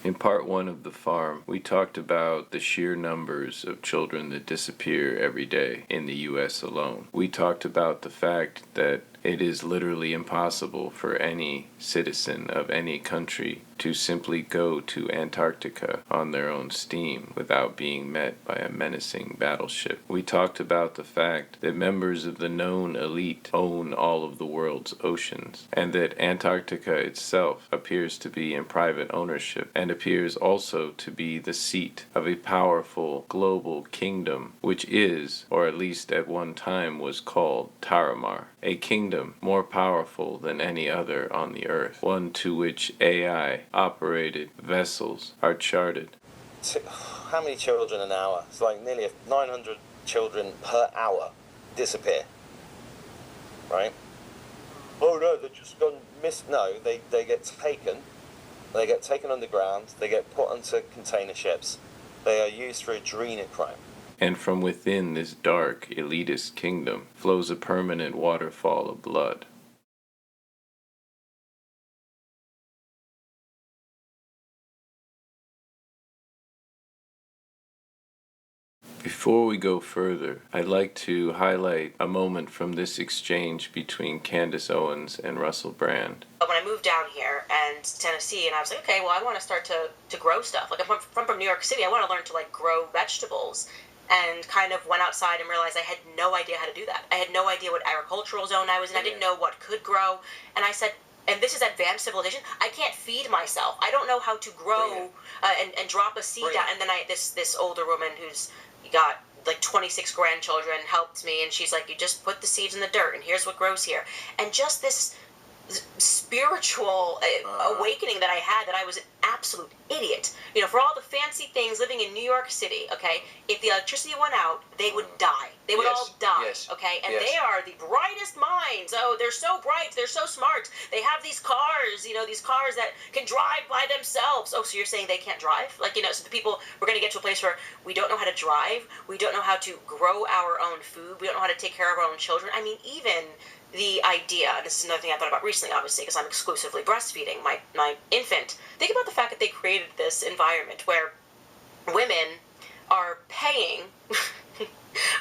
In part one of The Farm, we talked about the sheer numbers of children that disappear every day in the U.S. alone. We talked about the fact that it is literally impossible for any citizen of any country to simply go to Antarctica on their own steam without being met by a menacing battleship. We talked about the fact that members of the known elite own all of the world's oceans, and that Antarctica itself appears to be in private ownership and appears also to be the seat of a powerful global kingdom, which is, or at least at one time was called, Taramar, a kingdom more powerful than any other on the earth, one to which AI-operated vessels are charted. How many children an hour? It's like nearly 900 children per hour disappear, right? Oh no, they've just gone missed. No, they get taken. They get taken underground. They get put onto container ships. They are used for adrenochrome. And from within this dark, elitist kingdom flows a permanent waterfall of blood. Before we go further, I'd like to highlight a moment from this exchange between Candace Owens and Russell Brand. When I moved down here and Tennessee, and I was like, okay, well, I want to start to grow stuff. Like, I'm from New York City. I want to learn to, like, grow vegetables. And kind of went outside and realized I had no idea how to do that. I had no idea what agricultural zone I was in. I didn't know what could grow. And I said, and this is advanced civilization, I can't feed myself. I don't know how to grow and drop a seed down. And then this older woman who's got like 26 grandchildren helped me, and she's like, you just put the seeds in the dirt and here's what grows here. And just this spiritual awakening that I had, that I was an absolute idiot. You know, for all the fancy things living in New York City, okay, if the electricity went out, they would die. They would all die, okay? And they are the brightest minds. Oh, they're so bright. They're so smart. They have these cars, you know, these cars that can drive by themselves. Oh, so you're saying they can't drive? Like, you know, so the people, we're going to get to a place where we don't know how to drive. We don't know how to grow our own food. We don't know how to take care of our own children. I mean, even the idea, this is another thing I thought about recently, obviously, because I'm exclusively breastfeeding my infant. Think about the fact that they created this environment where women are paying,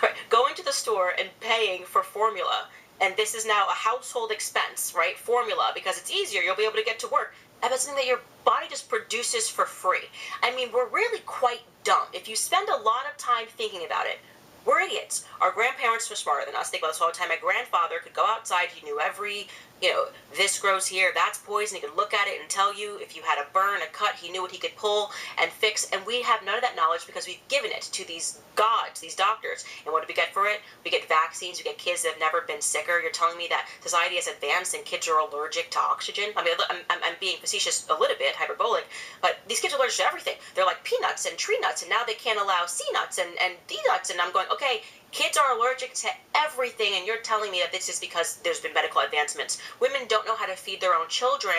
right, going to the store and paying for formula. And this is now a household expense, right? Formula, because it's easier. You'll be able to get to work. And that's something that your body just produces for free. I mean, we're really quite dumb. If you spend a lot of time thinking about it, we're idiots. Our grandparents were smarter than us. Think about this all the time. My grandfather could go outside. He knew every, you know, this grows here, that's poison. He could look at it and tell you if you had a burn, a cut. He knew what he could pull and fix. And we have none of that knowledge because we've given it to these gods, these doctors. And what do we get for it? We get vaccines. We get kids that have never been sicker. You're telling me that society has advanced and kids are allergic to oxygen? I mean, I'm being facetious a little bit, hyperbolic, but these kids are allergic to everything. They're like peanuts and tree nuts, and now they can't allow C nuts and D nuts. And I'm going, okay, kids are allergic to everything, and you're telling me that this is because there's been medical advancements. Women don't know how to feed their own children,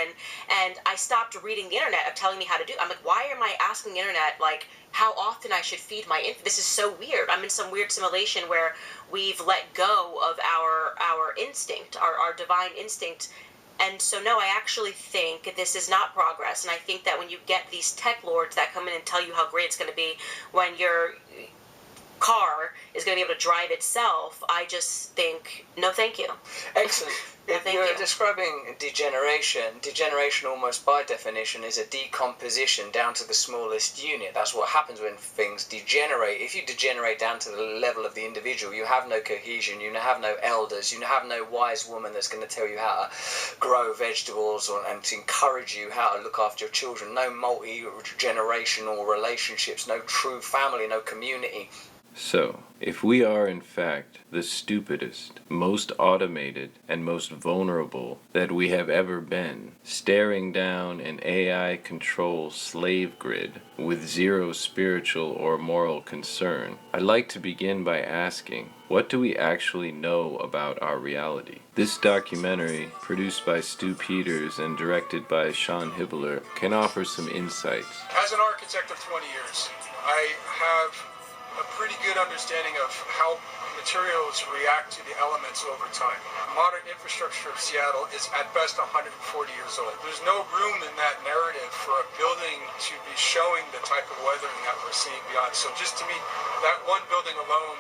and I stopped reading the internet of telling me how to do it. I'm like, why am I asking the internet, like, how often I should feed my infant? This is so weird. I'm in some weird simulation where we've let go of our instinct, our divine instinct. And so, no, I actually think this is not progress, and I think that when you get these tech lords that come in and tell you how great it's going to be when your car is going to be able to drive itself, I just think, no thank you. Excellent. No, thank You're you. describing degeneration. Degeneration, almost by definition, is a decomposition down to the smallest unit. That's what happens when things degenerate. If you degenerate down to the level of the individual, you have no cohesion, you have no elders, you have no wise woman that's going to tell you how to grow vegetables and to encourage you how to look after your children. No multi-generational relationships, no true family, no community. So, if we are in fact the stupidest, most automated, and most vulnerable that we have ever been, staring down an AI-controlled slave grid with zero spiritual or moral concern, I'd like to begin by asking, what do we actually know about our reality? This documentary, produced by Stu Peters and directed by Sean Hibbler, can offer some insights. As an architect of 20 years, I have a pretty good understanding of how materials react to the elements over time. Modern infrastructure of Seattle is at best 140 years old. There's no room in that narrative for a building to be showing the type of weathering that we're seeing beyond. So just to me, that one building alone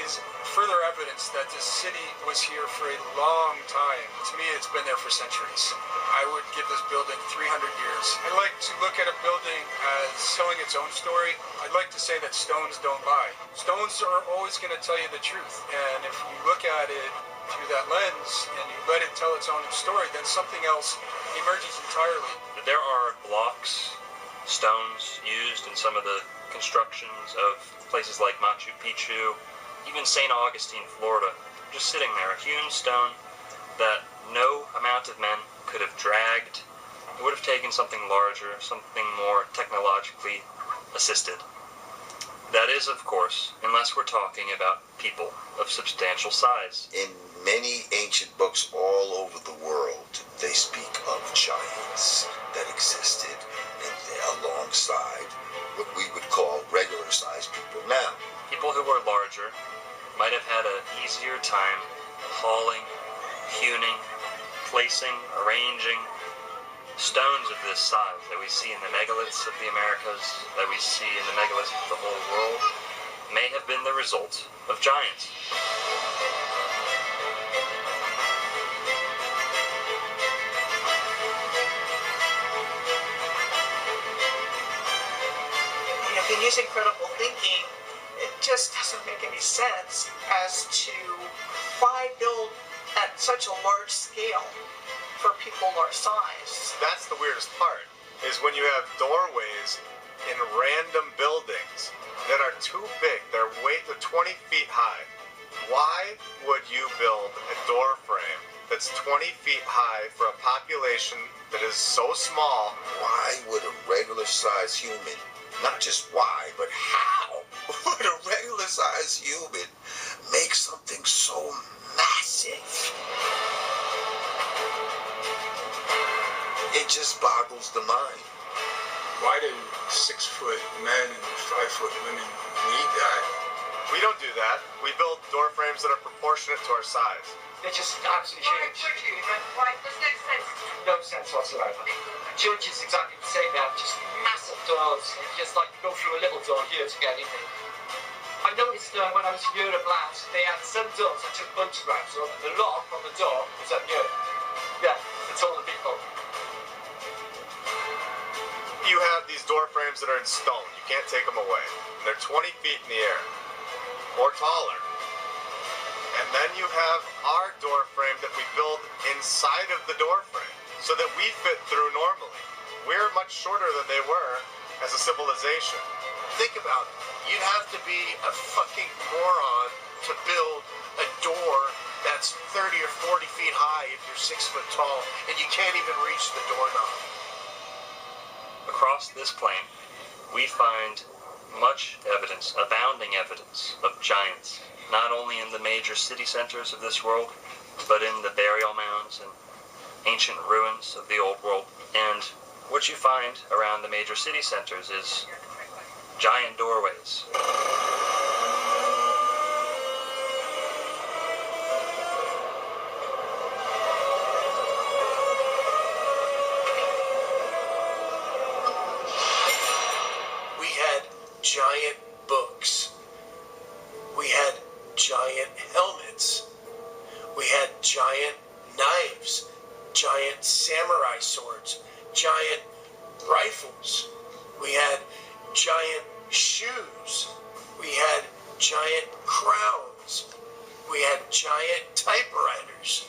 is further evidence that this city was here for a long time. To me, it's been there for centuries. I would give this building 300 years. I like to look at a building as telling its own story. I'd like to say that stones don't lie. Stones are always going to tell you the truth. And if you look at it through that lens and you let it tell its own story, then something else emerges entirely. There are blocks, stones used in some of the constructions of places like Machu Picchu, even St. Augustine, Florida, just sitting there, a hewn stone that no amount of men could have dragged. It would have taken something larger, something more technologically assisted. That is, of course, unless we're talking about people of substantial size. In many ancient books all over the world, they speak of giants that existed alongside what we would call regular-sized people now. People who were larger might have had an easier time hauling, hewing, placing, arranging stones of this size that we see in the megaliths of the Americas, that we see in the megaliths of the whole world, may have been the result of giants. If you're using critical thinking, it just doesn't make any sense as to why build at such a large scale for people our size. That's the weirdest part, is when you have doorways in random buildings that are too big. They're 20 feet high. Why would you build a door frame that's 20 feet high for a population that is so small? Why would a regular-sized human, not just why, but how would a regular-sized human make something so massive? It just boggles the mind. Why do 6-foot men and 5-foot women need that? We don't do that. We build door frames that are proportionate to our size. They're just absolutely huge. Why? Does that make sense? No sense whatsoever. Church is exactly the same now, just massive doors. Just like you go through a little door here to get in. I noticed when I was in Europe last, they had some doors that took photographs of the lock on the door was up here. Yeah, it's all the people. You have these door frames that are in stone. You can't take them away. They're 20 feet in the air or taller. And then you have our door frame that we build inside of the door frame so that we fit through normally. We're much shorter than they were as a civilization. Think about it. You'd have to be a fucking moron to build a door that's 30 or 40 feet high if you're 6 foot tall and you can't even reach the doorknob. Across this plain, we find much evidence, abounding evidence of giants, not only in the major city centers of this world, but in the burial mounds and ancient ruins of the old world. And what you find around the major city centers is giant doorways. Giant books. We had giant helmets. We had giant knives, giant samurai swords, giant rifles. We had giant shoes. We had giant crowns. We had giant typewriters,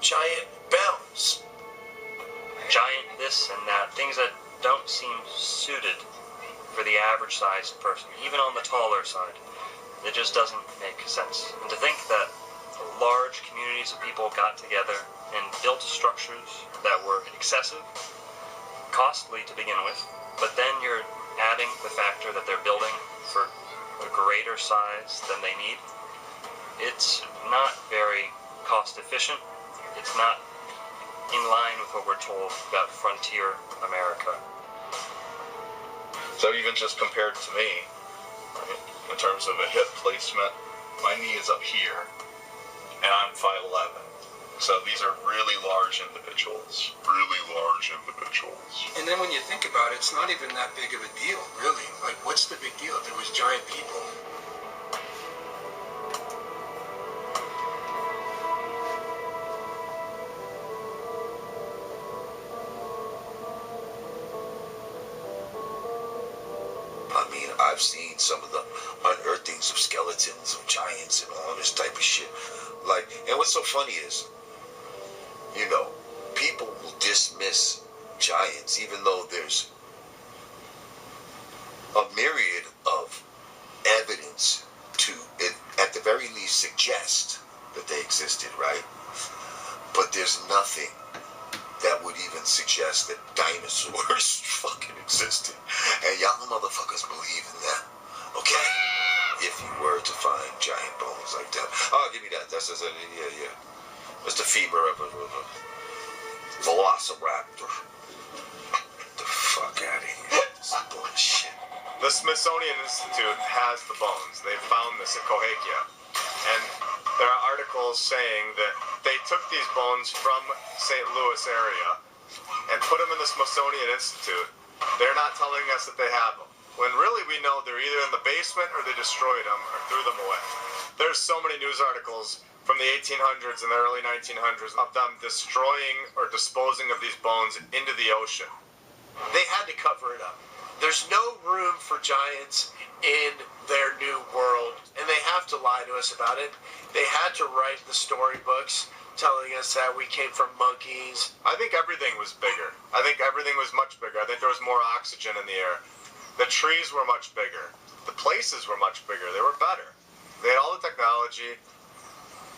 giant bells. Giant this and that, things that don't seem suited for the average sized person, even on the taller side. It just doesn't make sense. And to think that large communities of people got together and built structures that were excessive, costly to begin with, but then you're adding the factor that they're building for a greater size than they need, it's not very cost efficient. It's not in line with what we're told about frontier America. So even just compared to me, right, in terms of a hip placement, My knee is up here, and I'm 5'11". So these are really large individuals. Really large individuals. And then when you think about it, it's not even that big of a deal, really. Like, what's the big deal? There was giant people. I mean, I've seen some of the unearthings of skeletons of giants and all this type of shit. Like, and what's so funny is, you know, people will dismiss giants even though there's a myriad of evidence to, at the very least, suggest that they existed, right? But there's nothing that would even suggest that dinosaurs fucking existed. And y'all motherfuckers believe in that, okay? If you were to find giant bones like that. Oh, give me that. That's yeah. That's the femur of a velociraptor. Get the fuck out of here. This is bullshit. The Smithsonian Institute has the bones. They found this at Cahokia. And there are articles saying that they took these bones from St. Louis area and put them in the Smithsonian Institute. They're not telling us that they have them, when really we know they're either in the basement or they destroyed them or threw them away. There's so many news articles from the 1800s and the early 1900s of them destroying or disposing of these bones into the ocean. They had to cover it up. There's no room for giants in their new world, and they have to lie to us about it. They had to write the storybooks telling us that we came from monkeys. I think everything was bigger. I think everything was much bigger. I think there was more oxygen in the air. The trees were much bigger. The places were much bigger. They were better. They had all the technology.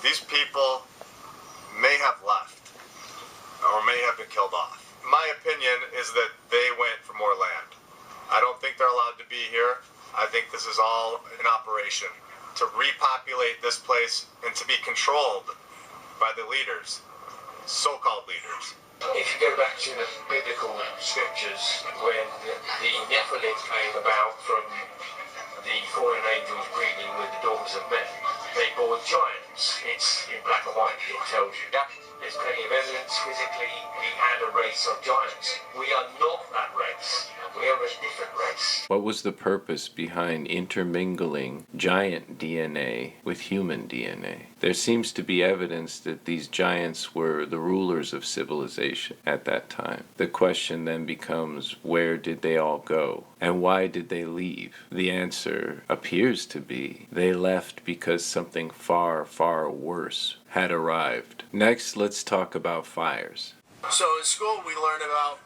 These people may have left or may have been killed off. My opinion is that they went for more land. I don't think they're allowed to be here. I think this is all an operation to repopulate this place and to be controlled by the leaders, so-called leaders. If you go back to the biblical scriptures, when the Nephilim came about from the fallen angels breeding with the daughters of men, they bore giants. It's in black and white, it tells you that. There's plenty of evidence physically we had a race of giants. We are not that race. We are a different race. What was the purpose behind intermingling giant DNA with human DNA? There seems to be evidence that these giants were the rulers of civilization at that time. The question then becomes, where did they all go? And why did they leave? The answer appears to be they left because something far, far worse had arrived. Next, let's talk about fires. So in school we learn about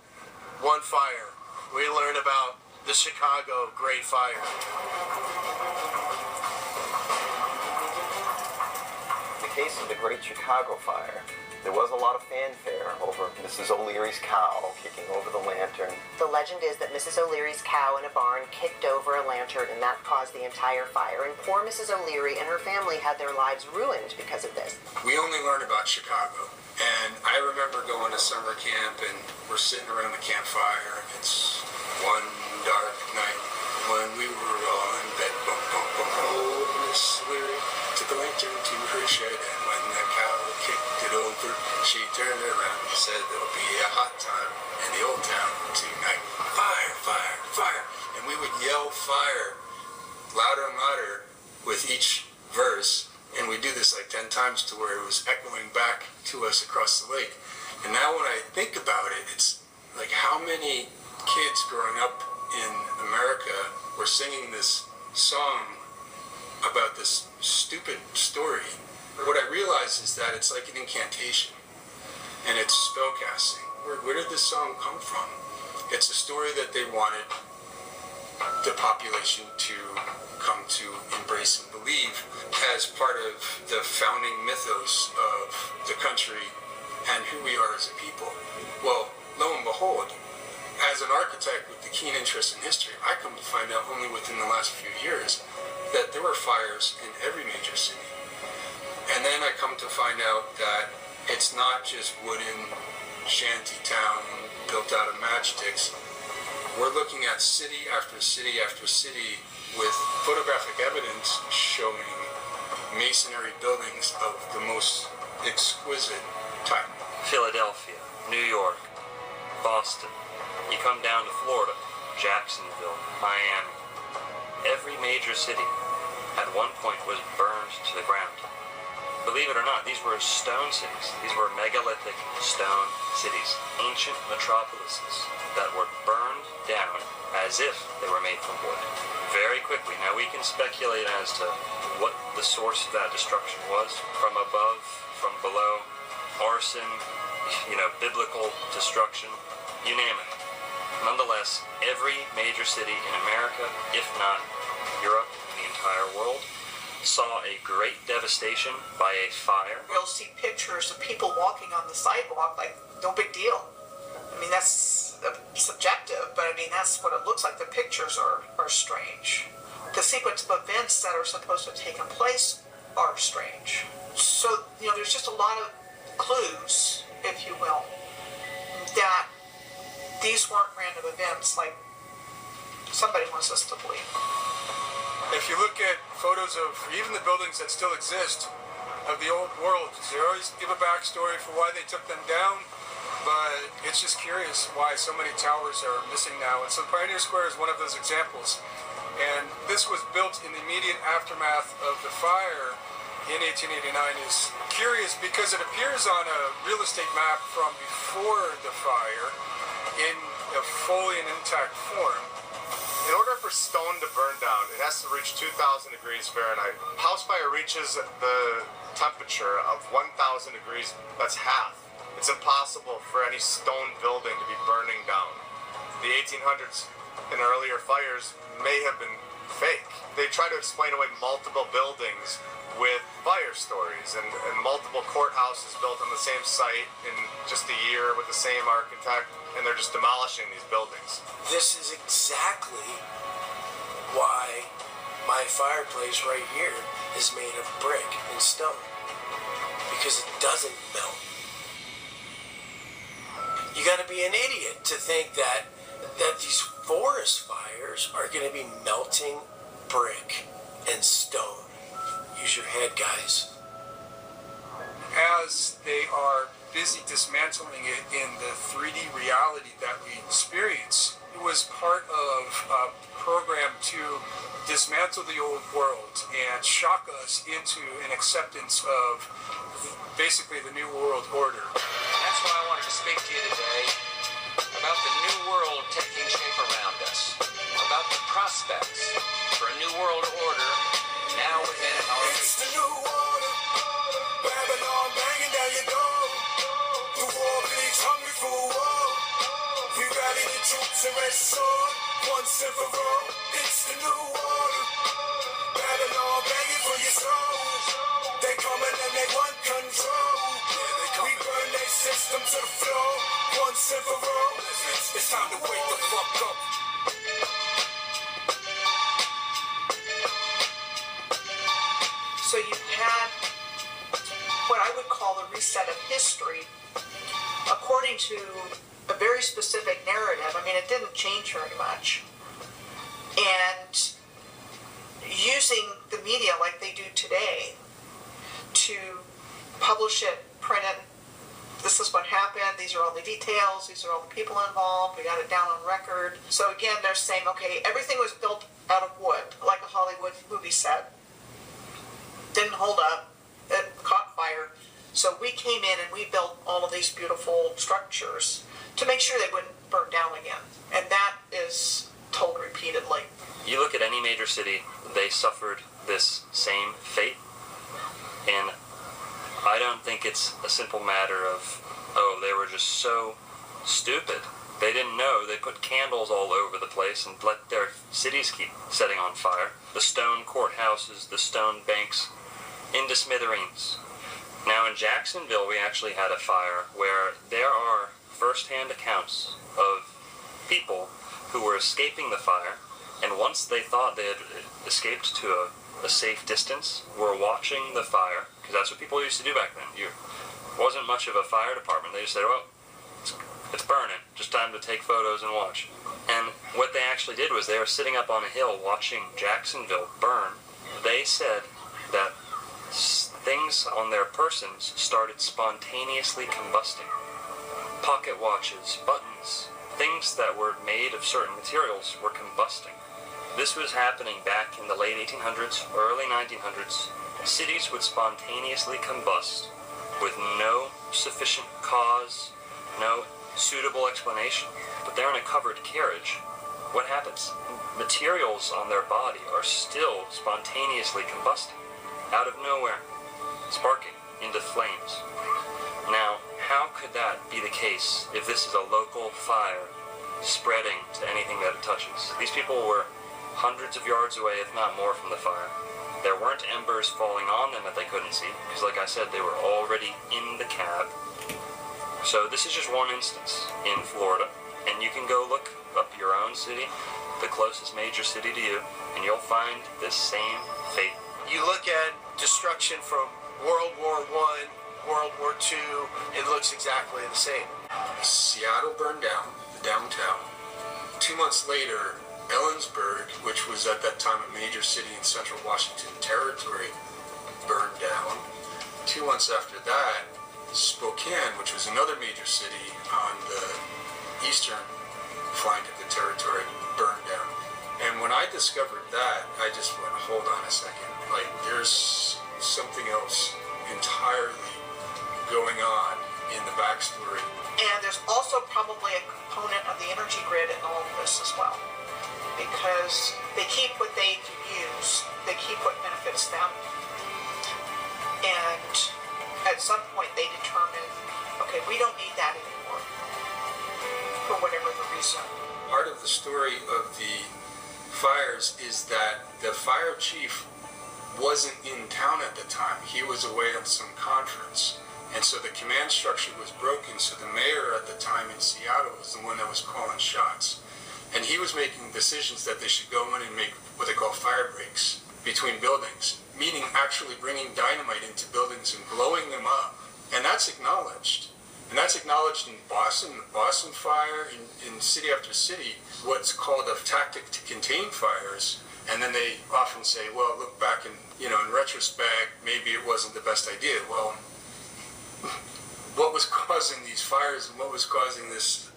one fire. We learn about the Chicago Great Fire. In the case of the Great Chicago Fire, there was a lot of fanfare over Mrs. O'Leary's cow kicking over the lantern. The legend is that Mrs. O'Leary's cow in a barn kicked over a lantern, and that caused the entire fire. And poor Mrs. O'Leary and her family had their lives ruined because of this. We only learn about Chicago. And I remember going to summer camp, and we're sitting around the campfire. It's one dark night when we were all in bed. Oh, Miss O'Leary took a lantern to her shed, and when the cow kicked it over, she turned around and said there'll be a hot time in the old town tonight. Fire, fire, fire. And we would yell fire louder and louder with each verse. And we do this like 10 times to where it was echoing back to us across the lake. And now when I think about it, it's like how many kids growing up in America were singing this song about this stupid story. What I realize is that it's like an incantation, and it's spellcasting. Where did this song come from? It's a story that they wanted the population to come to embrace and believe as part of the founding mythos of the country and who we are as a people. Well, lo and behold, as an architect with the keen interest in history, I come to find out only within the last few years that there were fires in every major city. And then I come to find out that it's not just wooden shanty town built out of matchsticks. We're looking at city after city after city with photographic evidence showing masonry buildings of the most exquisite type. Philadelphia, New York, Boston. You come down to Florida, Jacksonville, Miami. Every major city at one point was burned to the ground. Believe it or not, these were stone cities. These were megalithic stone cities, ancient metropolises that were burned down as if they were made from wood. Very quickly. Now we can speculate as to what the source of that destruction was. From above, from below, arson, biblical destruction, you name it. Nonetheless, every major city in America, if not Europe, the entire world, saw a great devastation by a fire. You'll see pictures of people walking on the sidewalk like no big deal. I mean, that's subjective, but I mean, that's what it looks like. The pictures are strange. The sequence of events that are supposed to have taken place are strange. So, there's just a lot of clues, if you will, that these weren't random events like somebody wants us to believe. If you look at photos of even the buildings that still exist of the old world, they always give a backstory for why they took them down, but it's just curious why so many towers are missing now. And so Pioneer Square is one of those examples. And this was built in the immediate aftermath of the fire in 1889. Is curious because it appears on a real estate map from before the fire in a fully and intact form. In order for stone to burn down, it has to reach 2,000 degrees Fahrenheit. House fire reaches the temperature of 1,000 degrees, that's half. It's impossible for any stone building to be burning down. The 1800s and earlier fires may have been fake. They try to explain away multiple buildings with fire stories and multiple courthouses built on the same site in just a year with the same architect, and they're just demolishing these buildings. This is exactly why my fireplace right here is made of brick and stone, because it doesn't melt. You gotta be an idiot to think that these forest fires are gonna be melting brick and stone. Use your head, guys. As they are busy dismantling it in the 3D reality that we experience, it was part of a program to dismantle the old world and shock us into an acceptance of basically the New World Order. That's why I wanted to speak to you today about the New World taking shape around us, about the prospects for a New World Order now within our reach. It's the New Order, Babylon banging down your door. The war pigs hungry for war. We rally the troops and raise the sword, once and for all. It's the New Order, Babylon begging for your souls. They coming and they want control. We burn their system to the floor, once and for all. It's time to wake the fuck up. So you had what I would call the reset of history according to a very specific narrative. I mean, it didn't change very much. And using the media like they do today to publish it, print it, this is what happened, these are all the details, these are all the people involved, we got it down on record. So again, they're saying, okay, everything was built out of wood, like a Hollywood movie set. Didn't hold up, it caught fire. So we came in and we built all of these beautiful structures to make sure they wouldn't burn down again. And that is told repeatedly. You look at any major city, they suffered this same fate. And I don't think it's a simple matter of, oh, they were just so stupid. They didn't know. They put candles all over the place and let their cities keep setting on fire. The stone courthouses, the stone banks, into smithereens. Now in Jacksonville, we actually had a fire where there are first-hand accounts of people who were escaping the fire, and once they thought they had escaped to a safe distance, were watching the fire, because that's what people used to do back then. Wasn't much of a fire department. They just said, well, it's burning, just time to take photos and watch. And what they actually did was they were sitting up on a hill watching Jacksonville burn. They said that things on their persons started spontaneously combusting. Pocket watches, buttons, things that were made of certain materials were combusting. This was happening back in the late 1800s, early 1900s. Cities would spontaneously combust with no sufficient cause, no suitable explanation. But they're in a covered carriage. What happens? Materials on their body are still spontaneously combusting, out of nowhere, sparking into flames. Now, how could that be the case if this is a local fire spreading to anything that it touches? These people were hundreds of yards away, if not more, from the fire. There weren't embers falling on them that they couldn't see, because like I said, they were already in the cab. So this is just one instance in Florida, and you can go look up your own city, the closest major city to you, and you'll find this same fate. You look at destruction from World War I, World War II, it looks exactly the same. Seattle burned down, the downtown. 2 months later, Ellensburg, which was at that time a major city in central Washington Territory, burned down. 2 months after that, Spokane, which was another major city on the eastern flank of the territory, burned down. And when I discovered that, I just went, hold on a second. Like, there's something else entirely going on in the backstory. And there's also probably a component of the energy grid in all of this as well. Because they keep what they can use, they keep what benefits them. And at some point they determine, okay, we don't need that anymore, for whatever the reason. Part of the story of the fires is that the fire chief wasn't in town at the time. He was away on some conference. And so the command structure was broken, so the mayor at the time in Seattle was the one that was calling shots. And he was making decisions that they should go in and make what they call fire breaks between buildings, meaning actually bringing dynamite into buildings and blowing them up. And that's acknowledged. And that's acknowledged in Boston, the Boston fire, in city after city, what's called a tactic to contain fires. And then they often say, well, look back and, in retrospect, maybe it wasn't the best idea. Well, what was causing these fires and what was causing this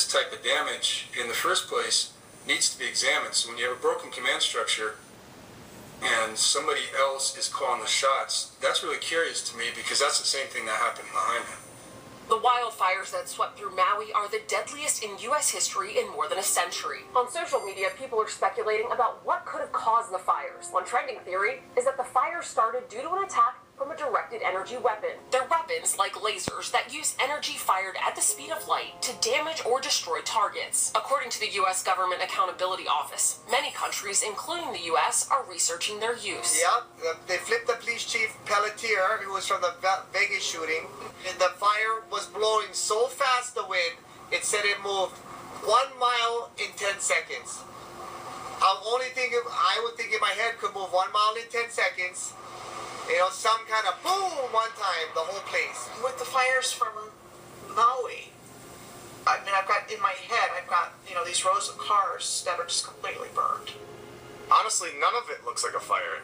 type of damage in the first place needs to be examined. So when you have a broken command structure and somebody else is calling the shots, that's really curious to me because that's the same thing that happened in Lahaina. The wildfires that swept through Maui are the deadliest in U.S. history in more than a century. On social media, people are speculating about what could have caused the fires. One trending theory is that the fire started due to an attack from a directed energy weapon. They're weapons like lasers that use energy fired at the speed of light to damage or destroy targets. According to the U.S. Government Accountability Office, many countries, including the U.S., are researching their use. Yeah, they flipped the police chief Pelletier, who was from the Vegas shooting. And the fire was blowing so fast, the wind, it said it moved 1 mile in 10 seconds. I would think in my head could move 1 mile in 10 seconds. Some kind of boom one time, the whole place. With the fires from Maui, I've got in my head, these rows of cars that are just completely burned. Honestly, none of it looks like a fire.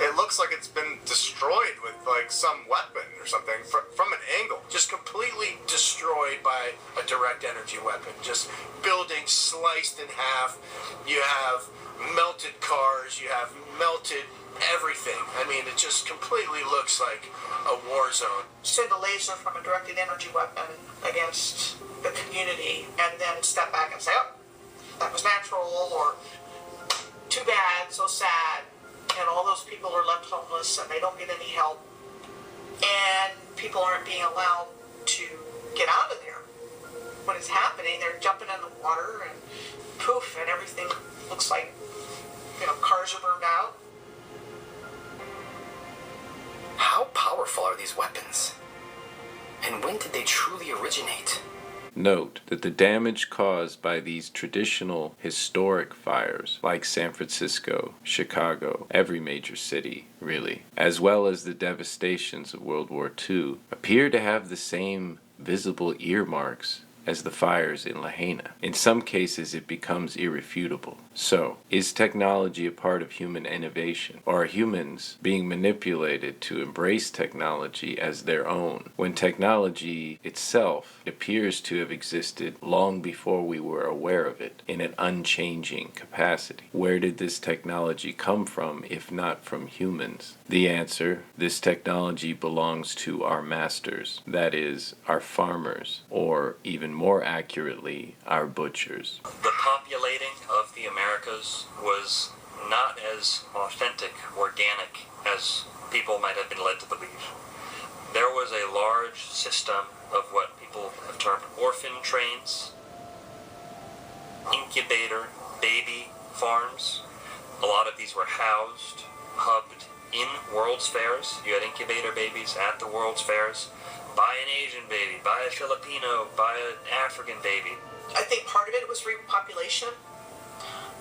It looks like it's been destroyed with like some weapon or something from an angle. Just completely destroyed by a direct energy weapon. Just buildings sliced in half. You have melted cars. You have melted everything. It just completely looks like a war zone. Send a laser from a directed energy weapon against the community and then step back and say, oh, that was natural, or too bad, so sad. And all those people are left homeless and they don't get any help. And people aren't being allowed to get out of there. When it's happening, they're jumping in the water and poof, and everything looks like, cars are burned out. How powerful are these weapons? And when did they truly originate? Note that the damage caused by these traditional historic fires, like San Francisco, Chicago, every major city, really, as well as the devastations of World War II, appear to have the same visible earmarks as the fires in Lahaina. In some cases, it becomes irrefutable. So, is technology a part of human innovation, or are humans being manipulated to embrace technology as their own, when technology itself appears to have existed long before we were aware of it, in an unchanging capacity? Where did this technology come from, if not from humans? The answer: this technology belongs to our masters, that is, our farmers, or even more accurately, our butchers. The populating of the Americas was not as authentic, organic, as people might have been led to believe. There was a large system of what people have termed orphan trains, incubator, baby farms. A lot of these were housed, hubbed in World's Fairs. You had incubator babies at the World's Fairs. Buy an Asian baby, buy a Filipino, buy an African baby. I think part of it was repopulation.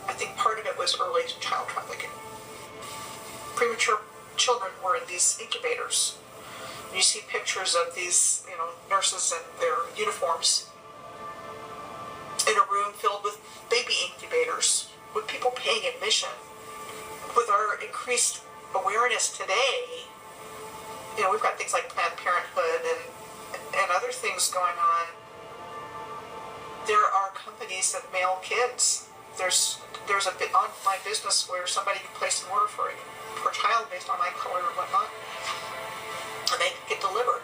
I think part of it was early child trafficking. Premature children were in these incubators. You see pictures of these, nurses in their uniforms in a room filled with baby incubators, with people paying admission. With our increased awareness today, we've got things like Planned Parenthood and other things going on. There are companies that mail kids. There's a bit on my business where somebody can place an order for a child based on my color or whatnot, and they get delivered.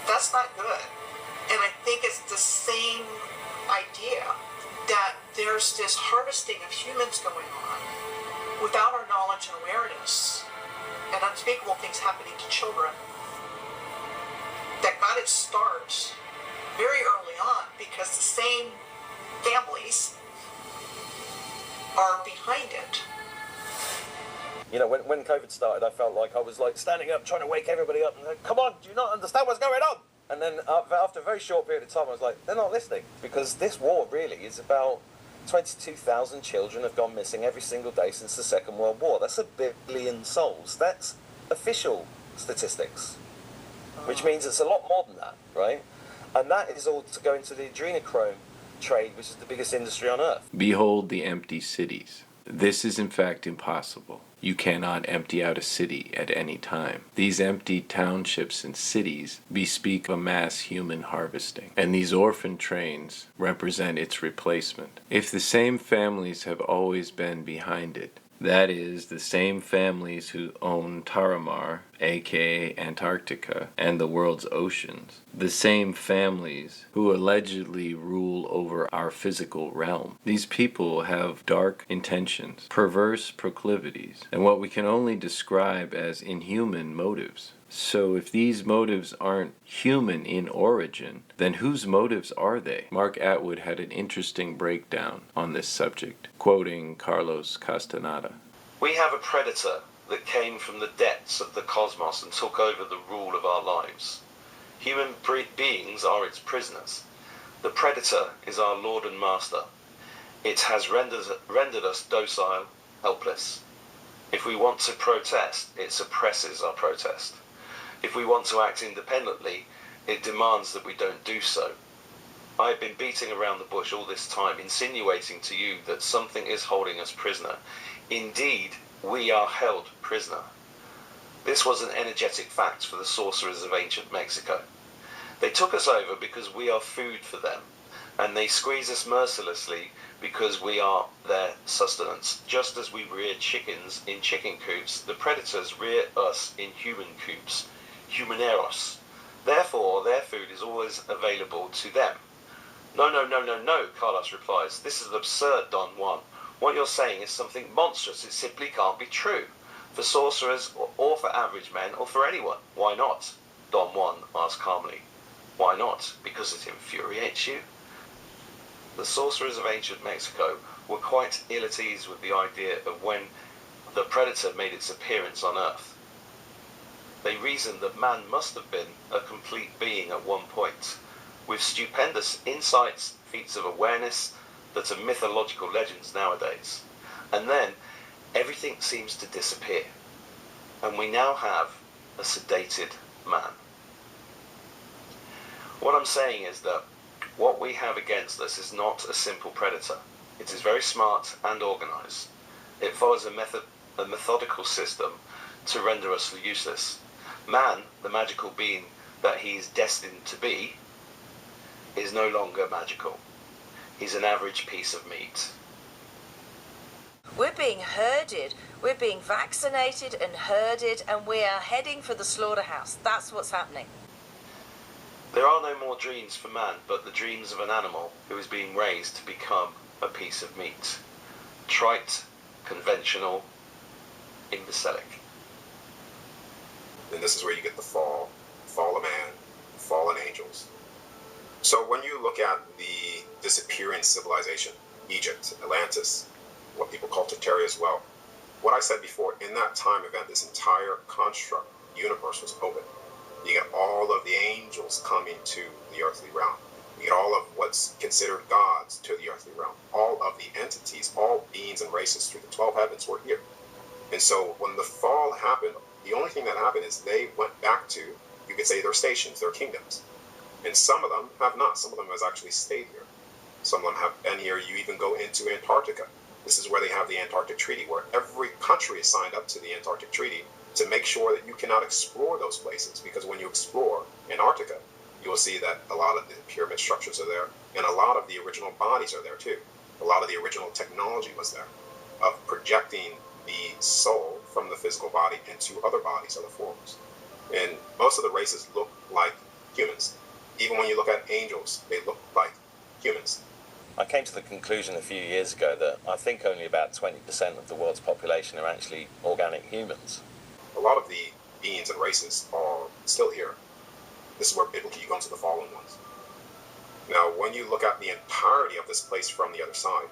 That's not good. And I think it's the same idea that there's this harvesting of humans going on without our knowledge and awareness, and unspeakable things happening to children that got its start very early on because the same families are behind it. When COVID started, I felt like I was standing up trying to wake everybody up and like, come on, do you not understand what's going on? And then after a very short period of time, I was like, they're not listening, because this war really is about 22,000 children have gone missing every single day since the Second World War. That's 1 billion souls. That's official statistics, which means it's a lot more than that, right? And that is all to go into the adrenochrome trade, which is the biggest industry on earth. Behold the empty cities. This is in fact impossible. You cannot empty out a city at any time. These empty townships and cities bespeak a mass human harvesting, and these orphan trains represent its replacement. If the same families have always been behind it, that is, the same families who own Taramar, aka Antarctica, and the world's oceans, the same families who allegedly rule over our physical realm. These people have dark intentions, perverse proclivities, and what we can only describe as inhuman motives. So if these motives aren't human in origin, then whose motives are they? Mark Atwood had an interesting breakdown on this subject, quoting Carlos Castaneda. We have a predator that came from the depths of the cosmos and took over the rule of our lives. Human beings are its prisoners. The predator is our lord and master. It has rendered us docile, helpless. If we want to protest, it suppresses our protest. If we want to act independently, it demands that we don't do so. I have been beating around the bush all this time, insinuating to you that something is holding us prisoner. Indeed, we are held prisoner. This was an energetic fact for the sorcerers of ancient Mexico. They took us over because we are food for them, and they squeeze us mercilessly because we are their sustenance. Just as we rear chickens in chicken coops, the predators rear us in human coops, humaneros. Therefore, their food is always available to them. No, Carlos replies. This is absurd, Don Juan. What you're saying is something monstrous. It simply can't be true. For sorcerers, or for average men, or for anyone. Why not? Don Juan asks calmly. Why not? Because it infuriates you? The sorcerers of ancient Mexico were quite ill at ease with the idea of when the predator made its appearance on Earth. They reasoned that man must have been a complete being at one point, with stupendous insights, feats of awareness that are mythological legends nowadays. And then everything seems to disappear, and we now have a sedated man. What I'm saying is that what we have against us is not a simple predator. It is very smart and organized. It follows a methodical system to render us useless. Man, the magical being that he is destined to be, is no longer magical. He's an average piece of meat. We're being herded. We're being vaccinated and herded, and we are heading for the slaughterhouse. That's what's happening. There are no more dreams for man, but the dreams of an animal who is being raised to become a piece of meat. Trite, conventional, imbecilic. And this is where you get the fall of man, fallen angels. So when you look at the disappearing civilization, Egypt, Atlantis, what people call Tertiary as well, what I said before, in that time event, this entire construct, universe was open. You get all of the angels coming to the earthly realm. You get all of what's considered gods to the earthly realm. All of the entities, all beings and races through the 12 heavens were here. And so when the fall happened, the only thing that happened is they went back to, you could say, their stations, their kingdoms. And some of them have not. Some of them has actually stayed here. Some of them have been here. You even go into Antarctica. This is where they have the Antarctic Treaty, where every country is signed up to the Antarctic Treaty to make sure that you cannot explore those places. Because when you explore Antarctica, you will see that a lot of the pyramid structures are there, and a lot of the original bodies are there too. A lot of the original technology was there, of projecting the soul from the physical body into other bodies, other forms. And most of the races look like humans. Even when you look at angels, they look like humans. I came to the conclusion a few years ago that I think only about 20% of the world's population are actually organic humans. A lot of the beings and races are still here. This is where biblically you go into the fallen ones. Now, when you look at the entirety of this place from the other side,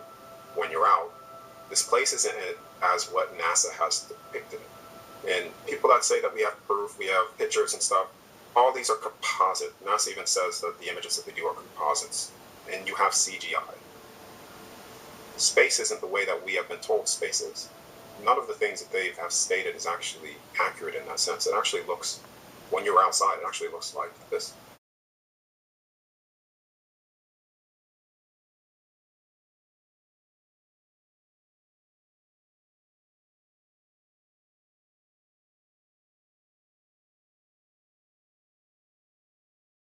when you're out, this place isn't as what NASA has depicted it. And people that say that we have proof, we have pictures and stuff, all these are composite. NASA even says that the images that they do are composites. And you have CGI. Space isn't the way that we have been told space is. None of the things that they have stated is actually accurate in that sense. It actually looks, when you're outside, it actually looks like this.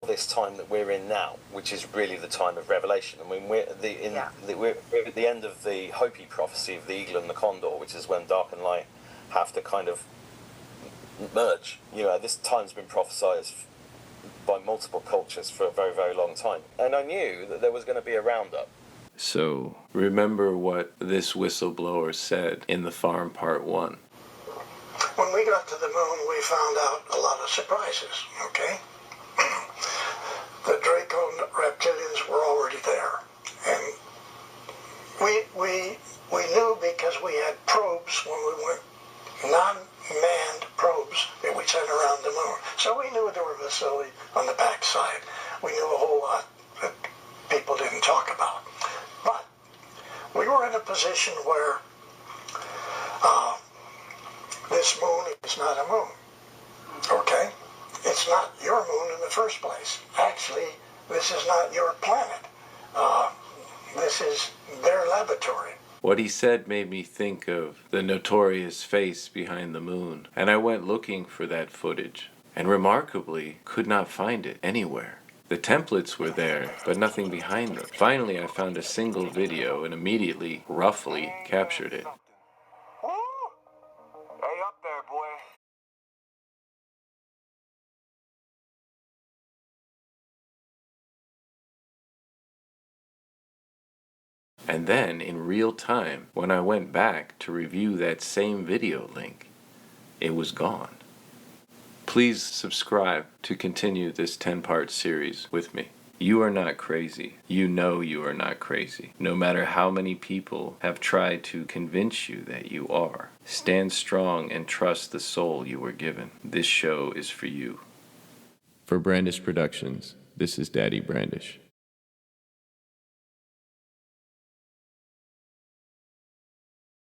This time that we're in now, which is really the time of revelation. I mean, we're at the end of the Hopi prophecy of the eagle and the condor, which is when dark and light have to kind of merge. You know, this time's been prophesied by multiple cultures for a very, very long time. And I knew that there was going to be a roundup. So, remember what this whistleblower said in the farm part 1. When we got to the moon, we found out a lot of surprises, okay? The Draco reptilians were already there, and we knew because we had probes when we went, non-manned probes that we sent around the moon. So we knew there were facilities on the backside. We knew a whole lot that people didn't talk about. But we were in a position where this moon is not a moon, okay? It's not your moon in the first place. Actually, this is not your planet. This is their laboratory. What he said made me think of the notorious face behind the moon, and I went looking for that footage, and remarkably could not find it anywhere. The templates were there, but nothing behind them. Finally, I found a single video and immediately, roughly, captured it. Hey, up there, boy. And then, in real time, when I went back to review that same video link, it was gone. Please subscribe to continue this 10-part series with me. You are not crazy. You know you are not crazy. No matter how many people have tried to convince you that you are. Stand strong and trust the soul you were given. This show is for you. For Brandish Productions, this is Daddy Brandish.